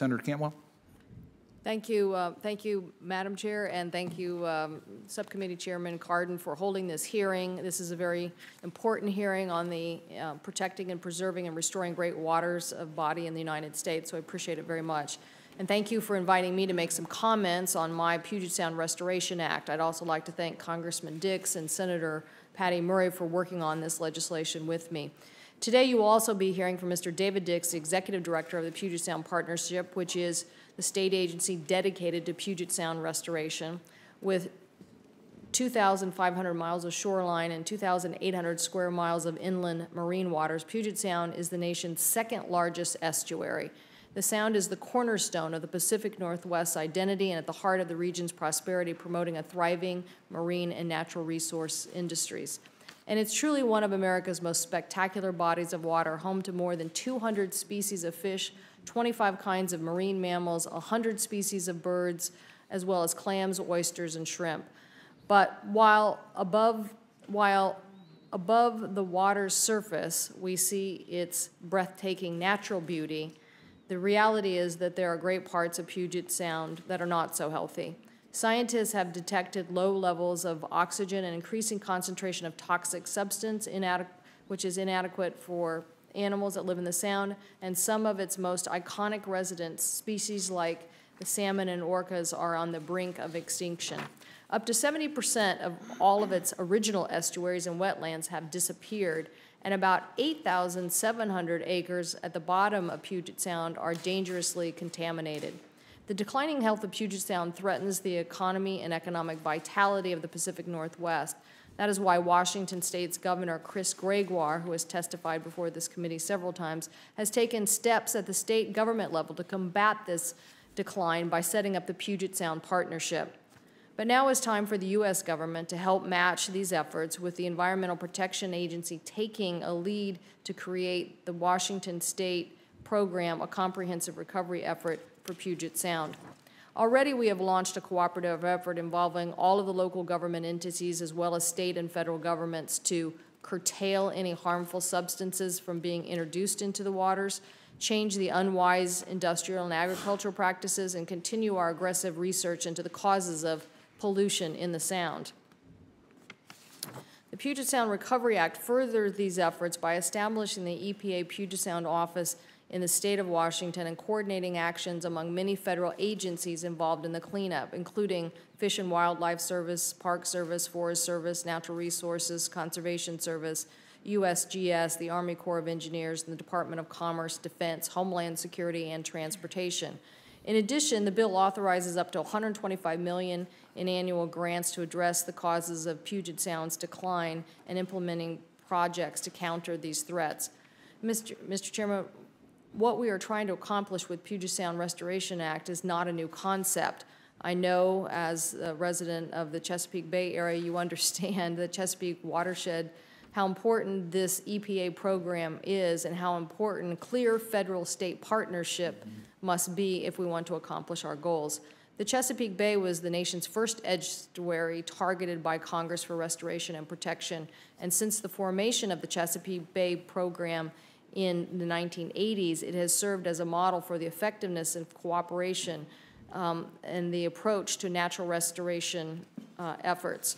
Senator Cantwell. Thank you, Madam Chair, and thank you, Subcommittee Chairman Cardin, for holding this hearing. This is a very important hearing on the protecting and preserving and restoring great waters of body in the United States, so I appreciate it very much. And thank you for inviting me to make some comments on my Puget Sound Restoration Act. I'd also like to thank Congressman Dix and Senator Patty Murray for working on this legislation with me. Today you will also be hearing from Mr. David Dix, the Executive Director of the Puget Sound Partnership, which is the state agency dedicated to Puget Sound restoration, with 2,500 miles of shoreline and 2,800 square miles of inland marine waters. Puget Sound is the nation's second largest estuary. The Sound is the cornerstone of the Pacific Northwest's identity and at the heart of the region's prosperity, promoting a thriving marine and natural resource industries. And it's truly one of America's most spectacular bodies of water, home to more than 200 species of fish, 25 kinds of marine mammals, 100 species of birds, as well as clams, oysters, and shrimp. But while above the water's surface we see its breathtaking natural beauty, the reality is that there are great parts of Puget Sound that are not so healthy. Scientists have detected low levels of oxygen and increasing concentration of toxic substance, which is inadequate for animals that live in the Sound, and some of its most iconic residents, species like the salmon and orcas, are on the brink of extinction. Up to 70% of all of its original estuaries and wetlands have disappeared, and about 8,700 acres at the bottom of Puget Sound are dangerously contaminated. The declining health of Puget Sound threatens the economy and economic vitality of the Pacific Northwest. That is why Washington State's Governor Chris Gregoire, who has testified before this committee several times, has taken steps at the state government level to combat this decline by setting up the Puget Sound Partnership. But now is time for the U.S. government to help match these efforts, with the Environmental Protection Agency taking a lead to create the Washington State program, a comprehensive recovery effort for Puget Sound. Already we have launched a cooperative effort involving all of the local government entities as well as state and federal governments to curtail any harmful substances from being introduced into the waters, change the unwise industrial and agricultural practices, and continue our aggressive research into the causes of pollution in the Sound. The Puget Sound Recovery Act furthered these efforts by establishing the EPA Puget Sound office in the state of Washington and coordinating actions among many federal agencies involved in the cleanup, including Fish and Wildlife Service, Park Service, Forest Service, Natural Resources, Conservation Service, USGS, the Army Corps of Engineers, and the Department of Commerce, Defense, Homeland Security, and Transportation. In addition, the bill authorizes up to $125 million in annual grants to address the causes of Puget Sound's decline and implementing projects to counter these threats. Mr. Chairman, what we are trying to accomplish with Puget Sound Restoration Act is not a new concept. I know, as a resident of the Chesapeake Bay area, you understand the Chesapeake watershed, how important this EPA program is and how important clear federal-state partnership must be if we want to accomplish our goals. The Chesapeake Bay was the nation's first estuary targeted by Congress for restoration and protection, and since the formation of the Chesapeake Bay program in the 1980s, it has served as a model for the effectiveness of cooperation and the approach to natural restoration efforts.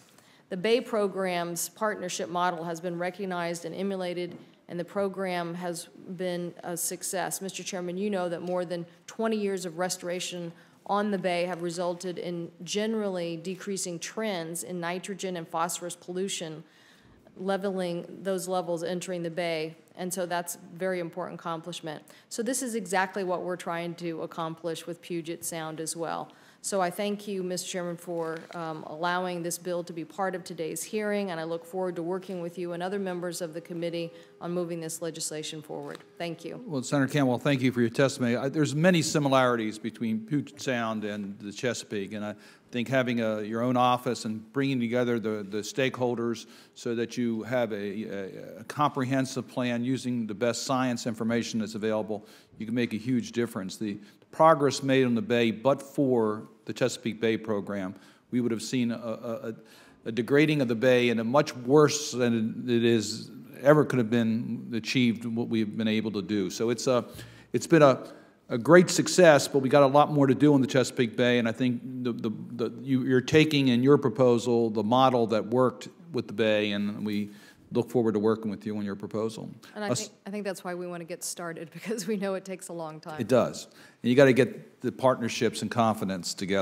The Bay program's partnership model has been recognized and emulated, and the program has been a success. Mr. Chairman, you know that more than 20 years of restoration on the Bay have resulted in generally decreasing trends in nitrogen and phosphorus pollution, leveling those levels entering the Bay, and so that's a very important accomplishment. So this is exactly what we're trying to accomplish with Puget Sound as well. So I thank you, Mr. Chairman, for allowing this bill to be part of today's hearing, and I look forward to working with you and other members of the committee on moving this legislation forward. Thank you. Well, Senator Cantwell, thank you for your testimony. There's many similarities between Puget Sound and the Chesapeake, and I think having your own office and bringing together the stakeholders so that you have a comprehensive plan using the best science information that's available, you can make a huge difference. The progress made on the Bay, but for the Chesapeake Bay program, we would have seen a degrading of the Bay and a much worse than it is ever could have been achieved what we've been able to do. So it's been a great success, but we got a lot more to do in the Chesapeake Bay, and I think you're taking in your proposal the model that worked with the Bay, and we look forward to working with you on your proposal. And I think that's why we want to get started, because we know it takes a long time. It does. And you got to get the partnerships and confidence together.